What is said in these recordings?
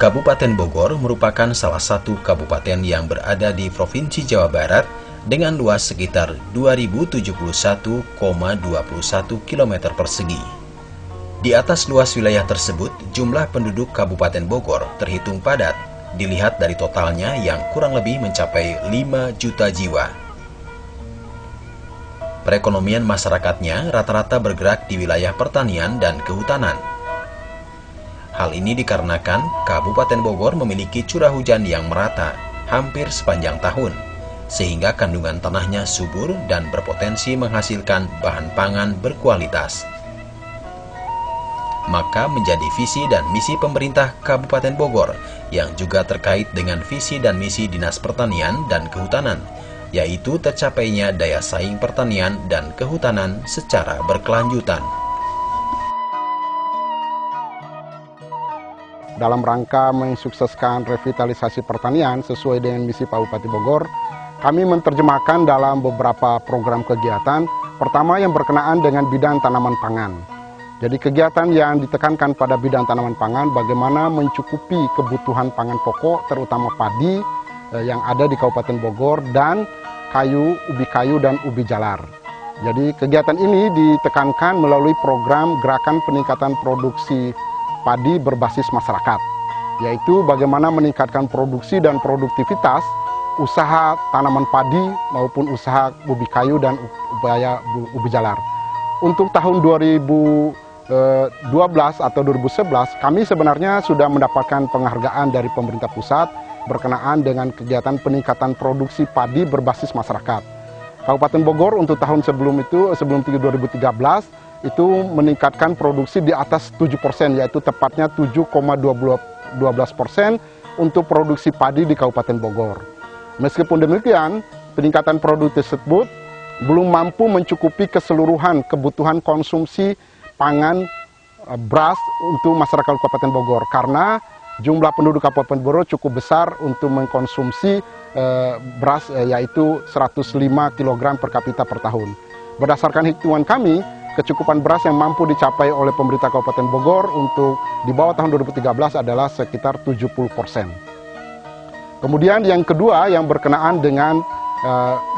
Kabupaten Bogor merupakan salah satu kabupaten yang berada di Provinsi Jawa Barat dengan luas sekitar 2071,21 km persegi. Di atas luas wilayah tersebut, jumlah penduduk Kabupaten Bogor terhitung padat, dilihat dari totalnya yang kurang lebih mencapai 5 juta jiwa. Perekonomian masyarakatnya rata-rata bergerak di wilayah pertanian dan kehutanan. Hal ini dikarenakan Kabupaten Bogor memiliki curah hujan yang merata hampir sepanjang tahun, sehingga kandungan tanahnya subur dan berpotensi menghasilkan bahan pangan berkualitas. Maka menjadi visi dan misi pemerintah Kabupaten Bogor yang juga terkait dengan visi dan misi Dinas Pertanian dan Kehutanan, yaitu tercapainya daya saing pertanian dan kehutanan secara berkelanjutan. Dalam rangka mensukseskan revitalisasi pertanian sesuai dengan misi Pak Bupati Bogor, kami menerjemahkan dalam beberapa program kegiatan, pertama yang berkenaan dengan bidang tanaman pangan. Jadi kegiatan yang ditekankan pada bidang tanaman pangan, bagaimana mencukupi kebutuhan pangan pokok, terutama padi yang ada di Kabupaten Bogor, dan ubi kayu dan ubi jalar. Jadi kegiatan ini ditekankan melalui program Gerakan Peningkatan Produksi Padi Berbasis Masyarakat, yaitu bagaimana meningkatkan produksi dan produktivitas usaha tanaman padi maupun usaha ubi kayu dan ubi jalar. Untuk tahun 2012 atau 2011, kami sebenarnya sudah mendapatkan penghargaan dari pemerintah pusat berkenaan dengan kegiatan peningkatan produksi padi berbasis masyarakat. Kabupaten Bogor untuk tahun sebelum 2013, itu meningkatkan produksi di atas 7%, yaitu tepatnya 7,12% untuk produksi padi di Kabupaten Bogor. Meskipun demikian, peningkatan produksi tersebut belum mampu mencukupi keseluruhan kebutuhan konsumsi pangan beras untuk masyarakat Kabupaten Bogor, karena jumlah penduduk Kabupaten Bogor cukup besar untuk mengkonsumsi beras, yaitu 105 kg per kapita per tahun. Berdasarkan hitungan kami, kecukupan beras yang mampu dicapai oleh pemerintah Kabupaten Bogor untuk di bawah tahun 2013 adalah sekitar 70%. Kemudian yang kedua yang berkenaan dengan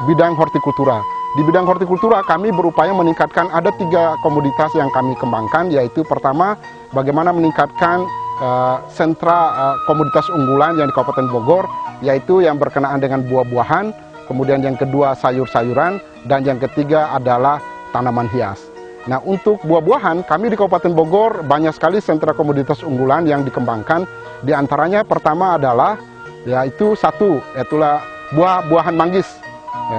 bidang hortikultura. Di bidang hortikultura kami berupaya meningkatkan ada 3 komoditas yang kami kembangkan, yaitu pertama bagaimana meningkatkan sentra komoditas unggulan yang di Kabupaten Bogor, yaitu yang berkenaan dengan buah-buahan, kemudian yang kedua sayur-sayuran, dan yang ketiga adalah tanaman hias. Nah, untuk buah-buahan, kami di Kabupaten Bogor banyak sekali sentra komoditas unggulan yang dikembangkan. Di antaranya pertama adalah, yaitu itulah buah-buahan manggis.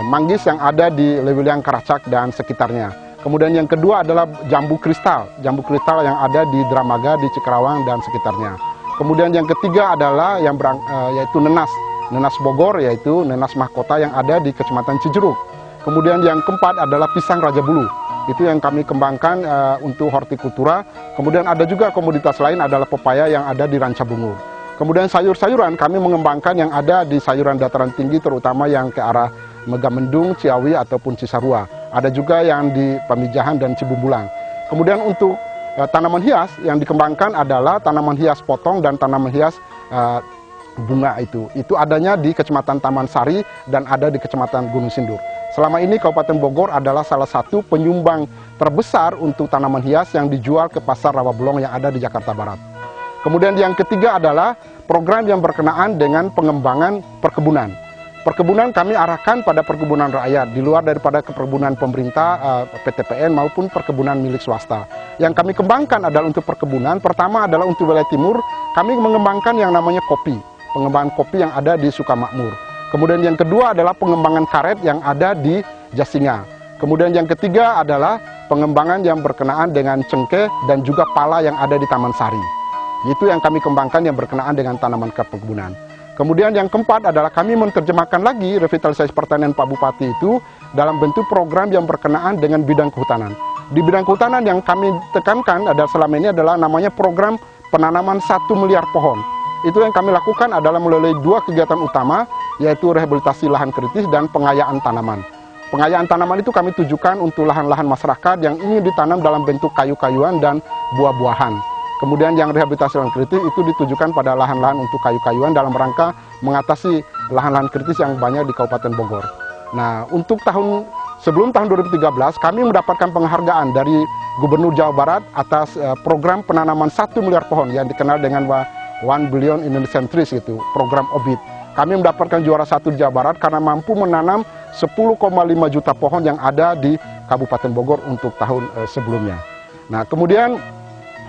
Manggis yang ada di Lewiliang, Karacak, dan sekitarnya. Kemudian yang kedua adalah jambu kristal yang ada di Dramaga, di Cikerawang, dan sekitarnya. Kemudian yang ketiga adalah yaitu nenas Bogor, yaitu nenas mahkota yang ada di Kecamatan Cijeruk. Kemudian yang keempat adalah pisang Raja Bulu. Itu yang kami kembangkan untuk hortikultura. Kemudian ada juga komoditas lain adalah pepaya yang ada di Rancabungur. Kemudian sayur-sayuran kami mengembangkan yang ada di sayuran dataran tinggi, terutama yang ke arah Megamendung, Ciawi, ataupun Cisarua. Ada juga yang di Pamijahan dan Cibumbulang. Kemudian untuk tanaman hias yang dikembangkan adalah tanaman hias potong dan tanaman hias bunga itu. Itu adanya di Kecamatan Taman Sari dan ada di Kecamatan Gunung Sindur. Selama ini Kabupaten Bogor adalah salah satu penyumbang terbesar untuk tanaman hias yang dijual ke pasar Rawabelong yang ada di Jakarta Barat. Kemudian yang ketiga adalah program yang berkenaan dengan pengembangan perkebunan. Perkebunan kami arahkan pada perkebunan rakyat, di luar daripada perkebunan pemerintah, PTPN maupun perkebunan milik swasta. Yang kami kembangkan adalah untuk perkebunan, pertama adalah untuk wilayah timur, kami mengembangkan yang namanya kopi, pengembangan kopi yang ada di Sukamakmur. Kemudian yang kedua adalah pengembangan karet yang ada di Jasinga. Kemudian yang ketiga adalah pengembangan yang berkenaan dengan cengkeh dan juga pala yang ada di Taman Sari. Itu yang kami kembangkan yang berkenaan dengan tanaman perkebunan. Kemudian yang keempat adalah kami menerjemahkan lagi revitalisasi pertanian Pak Bupati itu dalam bentuk program yang berkenaan dengan bidang kehutanan. Di bidang kehutanan yang kami tekankan adalah selama ini adalah namanya program penanaman 1 miliar pohon. Itu yang kami lakukan adalah melalui 2 kegiatan utama, yaitu rehabilitasi lahan kritis dan pengayaan tanaman. Pengayaan tanaman itu kami tujukan untuk lahan-lahan masyarakat yang ingin ditanam dalam bentuk kayu-kayuan dan buah-buahan. Kemudian yang rehabilitasi lahan kritis itu ditujukan pada lahan-lahan untuk kayu-kayuan dalam rangka mengatasi lahan-lahan kritis yang banyak di Kabupaten Bogor. Nah, untuk sebelum tahun 2013 kami mendapatkan penghargaan dari Gubernur Jawa Barat atas program penanaman 1 miliar pohon yang dikenal dengan 1 Billion Indonesian Trees, itu program OBIT. Kami mendapatkan juara 1 di Jawa Barat karena mampu menanam 10,5 juta pohon yang ada di Kabupaten Bogor untuk tahun sebelumnya. Nah, kemudian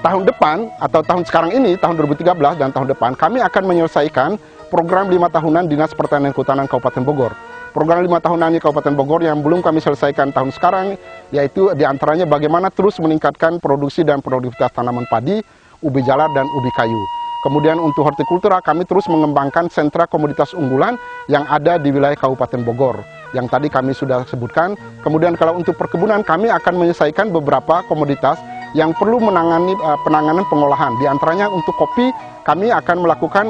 tahun depan atau tahun sekarang ini, tahun 2013 dan tahun depan, kami akan menyelesaikan program 5 tahunan Dinas Pertanian dan Kehutanan Kabupaten Bogor. Program 5 tahunan di Kabupaten Bogor yang belum kami selesaikan tahun sekarang, yaitu diantaranya bagaimana terus meningkatkan produksi dan produktivitas tanaman padi, ubi jalar, dan ubi kayu. Kemudian untuk hortikultura, kami terus mengembangkan sentra komoditas unggulan yang ada di wilayah Kabupaten Bogor, yang tadi kami sudah sebutkan. Kemudian kalau untuk perkebunan, kami akan menyelesaikan beberapa komoditas yang perlu menangani penanganan pengolahan. Di antaranya untuk kopi, kami akan melakukan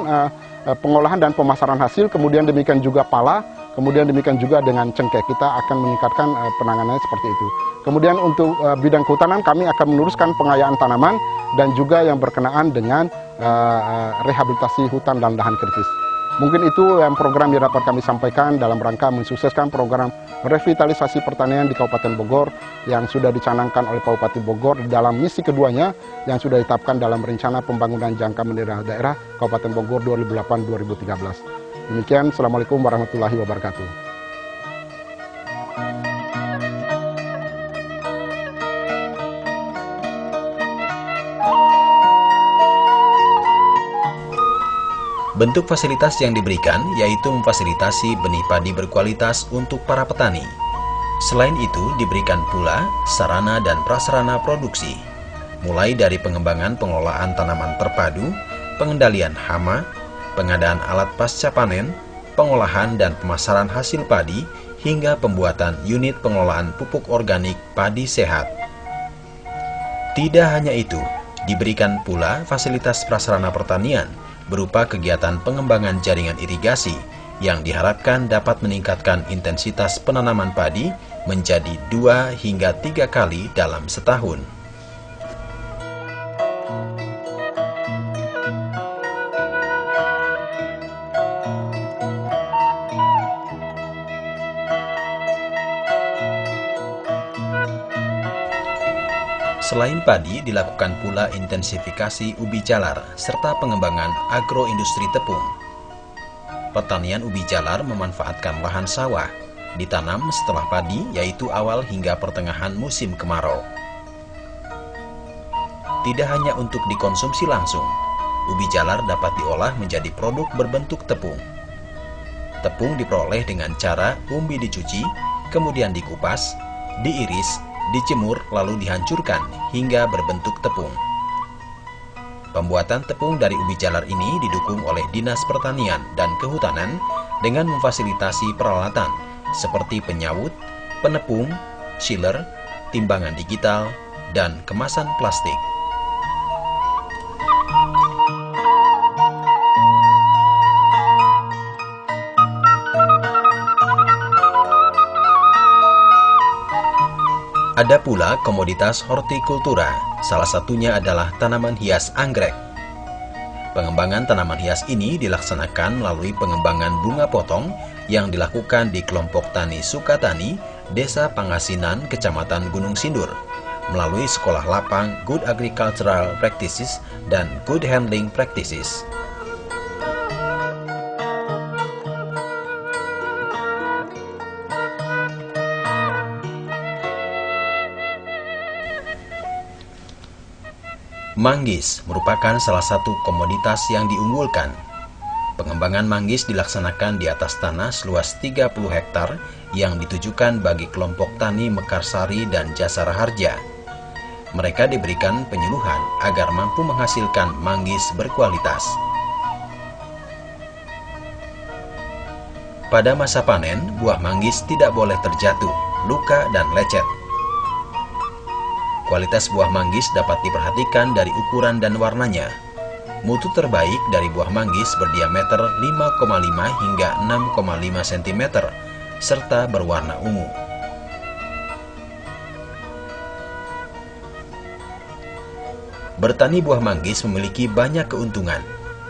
pengolahan dan pemasaran hasil, kemudian demikian juga pala, kemudian demikian juga dengan cengkeh. Kita akan meningkatkan penanganannya seperti itu. Kemudian untuk bidang kehutanan, kami akan meneruskan pengayaan tanaman dan juga yang berkenaan dengan rehabilitasi hutan dan lahan kritis. Mungkin itu yang program yang dapat kami sampaikan dalam rangka mensukseskan program revitalisasi pertanian di Kabupaten Bogor yang sudah dicanangkan oleh Kabupaten Bogor dalam misi keduanya yang sudah ditetapkan dalam rencana pembangunan jangka menengah daerah Kabupaten Bogor 2008-2013. Demikian, Assalamualaikum warahmatullahi wabarakatuh. Bentuk fasilitas yang diberikan yaitu memfasilitasi benih padi berkualitas untuk para petani. Selain itu, diberikan pula sarana dan prasarana produksi, mulai dari pengembangan pengelolaan tanaman terpadu, pengendalian hama, pengadaan alat pasca panen, pengolahan dan pemasaran hasil padi, hingga pembuatan unit pengelolaan pupuk organik padi sehat. Tidak hanya itu, diberikan pula fasilitas prasarana pertanian, berupa kegiatan pengembangan jaringan irigasi yang diharapkan dapat meningkatkan intensitas penanaman padi menjadi 2 hingga 3 kali dalam setahun. Selain padi, dilakukan pula intensifikasi ubi jalar serta pengembangan agroindustri tepung. Pertanian ubi jalar memanfaatkan lahan sawah, ditanam setelah padi yaitu awal hingga pertengahan musim kemarau. Tidak hanya untuk dikonsumsi langsung, ubi jalar dapat diolah menjadi produk berbentuk tepung. Tepung diperoleh dengan cara umbi dicuci, kemudian dikupas, diiris, dijemur lalu dihancurkan hingga berbentuk tepung. Pembuatan tepung dari ubi jalar ini didukung oleh Dinas Pertanian dan Kehutanan dengan memfasilitasi peralatan seperti penyawut, penepung, chiller, timbangan digital, dan kemasan plastik. Ada pula komoditas hortikultura, salah satunya adalah tanaman hias anggrek. Pengembangan tanaman hias ini dilaksanakan melalui pengembangan bunga potong yang dilakukan di kelompok tani Sukatani, Desa Pangasinan, Kecamatan Gunung Sindur, melalui Sekolah Lapang Good Agricultural Practices dan Good Handling Practices. Manggis merupakan salah satu komoditas yang diunggulkan. Pengembangan manggis dilaksanakan di atas tanah seluas 30 hektar yang ditujukan bagi kelompok tani Mekarsari dan Jasara Harja. Mereka diberikan penyuluhan agar mampu menghasilkan manggis berkualitas. Pada masa panen, buah manggis tidak boleh terjatuh, luka, dan lecet. Kualitas buah manggis dapat diperhatikan dari ukuran dan warnanya. Mutu terbaik dari buah manggis berdiameter 5,5 hingga 6,5 cm, serta berwarna ungu. Bertani buah manggis memiliki banyak keuntungan,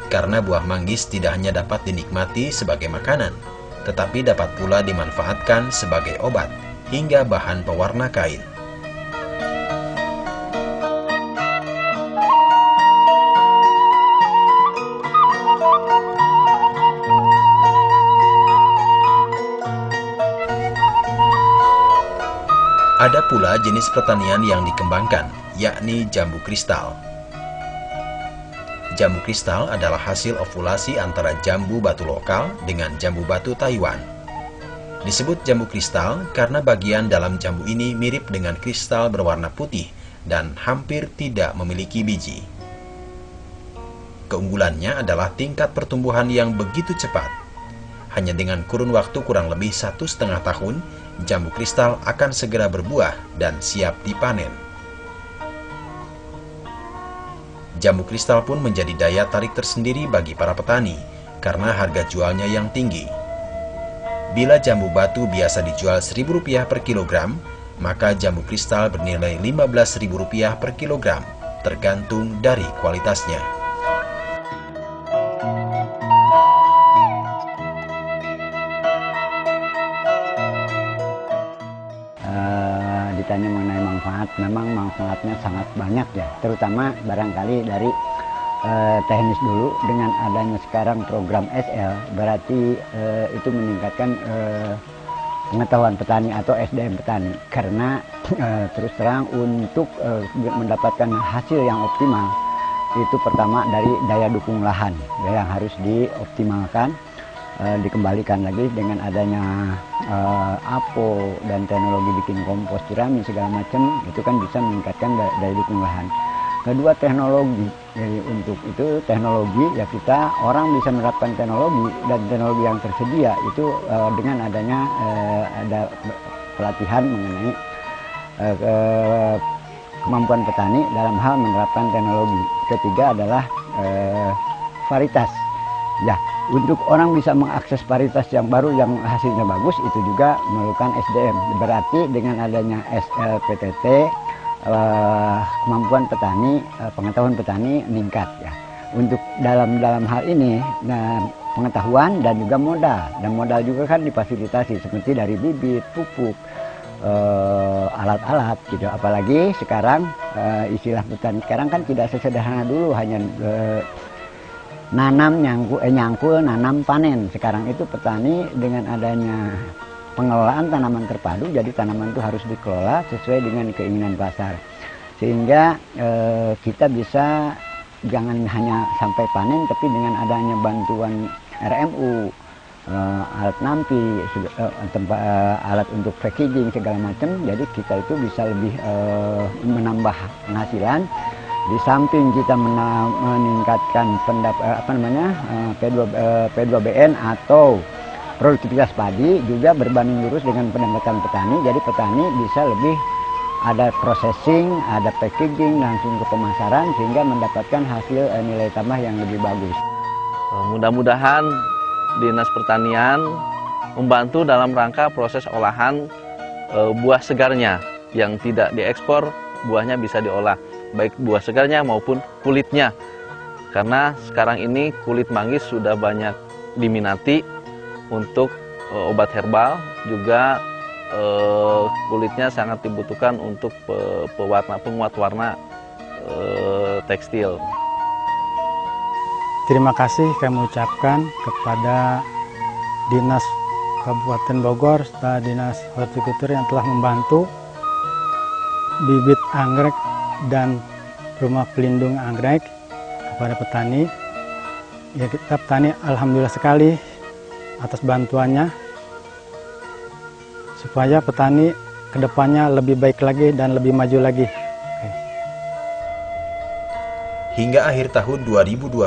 karena buah manggis tidak hanya dapat dinikmati sebagai makanan, tetapi dapat pula dimanfaatkan sebagai obat hingga bahan pewarna kain. Ada pula jenis pertanian yang dikembangkan, yakni jambu kristal. Jambu kristal adalah hasil ovulasi antara jambu batu lokal dengan jambu batu Taiwan. Disebut jambu kristal karena bagian dalam jambu ini mirip dengan kristal berwarna putih dan hampir tidak memiliki biji. Keunggulannya adalah tingkat pertumbuhan yang begitu cepat. Hanya dengan kurun waktu kurang lebih 1,5 tahun, jambu kristal akan segera berbuah dan siap dipanen. Jambu kristal pun menjadi daya tarik tersendiri bagi para petani karena harga jualnya yang tinggi. Bila jambu batu biasa dijual Rp1.000 per kilogram, maka jambu kristal bernilai Rp15.000 per kilogram, tergantung dari kualitasnya. Ditanya mengenai manfaat, memang manfaatnya sangat banyak ya, terutama barangkali dari teknis dulu. Dengan adanya sekarang program SL, berarti itu meningkatkan pengetahuan petani atau SDM petani, karena terus terang untuk mendapatkan hasil yang optimal itu pertama dari daya dukung lahan yang harus dioptimalkan. Dikembalikan lagi dengan adanya APO dan teknologi bikin kompos jerami segala macam, itu kan bisa meningkatkan daya dukung lahan. Kedua, teknologi. Jadi untuk itu teknologi ya, kita orang bisa menerapkan teknologi, dan teknologi yang tersedia itu dengan adanya ada pelatihan mengenai kemampuan petani dalam hal menerapkan teknologi. Ketiga adalah varietas. Ya, untuk orang bisa mengakses varietas yang baru yang hasilnya bagus, itu juga memerlukan SDM. Berarti dengan adanya SLPTT, kemampuan petani, pengetahuan petani meningkat ya. Untuk dalam hal ini, pengetahuan dan juga modal. Dan modal juga kan difasilitasi seperti dari bibit, pupuk, alat-alat gitu. Apalagi sekarang istilah petani sekarang kan tidak sesederhana dulu hanya nanam nyangkul nanam panen. Sekarang itu petani dengan adanya pengelolaan tanaman terpadu, jadi tanaman itu harus dikelola sesuai dengan keinginan pasar, sehingga kita bisa jangan hanya sampai panen, tapi dengan adanya bantuan RMU, alat nampi, alat untuk packaging segala macam, jadi kita itu bisa lebih menambah penghasilan. Di samping kita meningkatkan P2BN atau produktivitas padi, juga berbanding lurus dengan pendapatan petani. Jadi petani bisa lebih ada processing, ada packaging, langsung ke pemasaran, sehingga mendapatkan hasil nilai tambah yang lebih bagus. Mudah-mudahan Dinas Pertanian membantu dalam rangka proses olahan buah segarnya yang tidak diekspor, buahnya bisa diolah, baik buah segarnya maupun kulitnya. Karena sekarang ini kulit manggis sudah banyak diminati untuk obat herbal, juga kulitnya sangat dibutuhkan untuk penguat warna tekstil. Terima kasih kami ucapkan kepada Dinas Kabupaten Bogor serta Dinas Hortikultur yang telah membantu bibit anggrek dan rumah pelindung anggrek kepada petani. Ya, kita petani alhamdulillah sekali atas bantuannya, supaya petani kedepannya lebih baik lagi dan lebih maju lagi. Hingga akhir tahun 2012,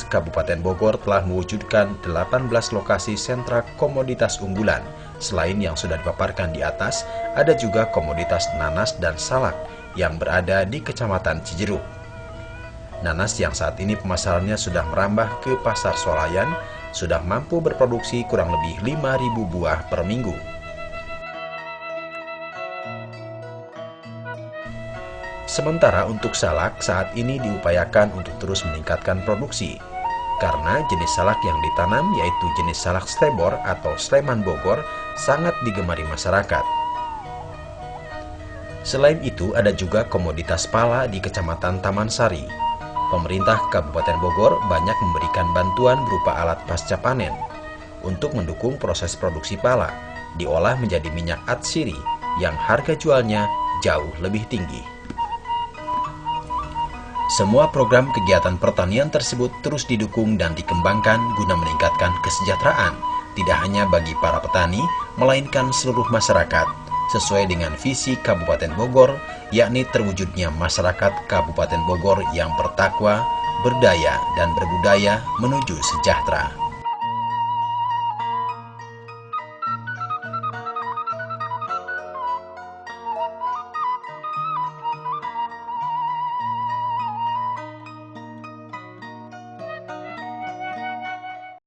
Kabupaten Bogor telah mewujudkan 18 lokasi sentra komoditas unggulan. Selain yang sudah dipaparkan di atas, ada juga komoditas nanas dan salak yang berada di Kecamatan Cijeruk. Nanas yang saat ini pemasarannya sudah merambah ke pasar swalayan, sudah mampu berproduksi kurang lebih 5.000 buah per minggu. Sementara untuk salak saat ini diupayakan untuk terus meningkatkan produksi, karena jenis salak yang ditanam yaitu jenis salak Stebor atau Sleman Bogor sangat digemari masyarakat. Selain itu ada juga komoditas pala di Kecamatan Taman Sari. Pemerintah Kabupaten Bogor banyak memberikan bantuan berupa alat pasca panen untuk mendukung proses produksi pala, diolah menjadi minyak atsiri yang harga jualnya jauh lebih tinggi. Semua program kegiatan pertanian tersebut terus didukung dan dikembangkan guna meningkatkan kesejahteraan, tidak hanya bagi para petani, melainkan seluruh masyarakat, sesuai dengan visi Kabupaten Bogor, yakni terwujudnya masyarakat Kabupaten Bogor yang bertakwa, berdaya, dan berbudaya menuju sejahtera.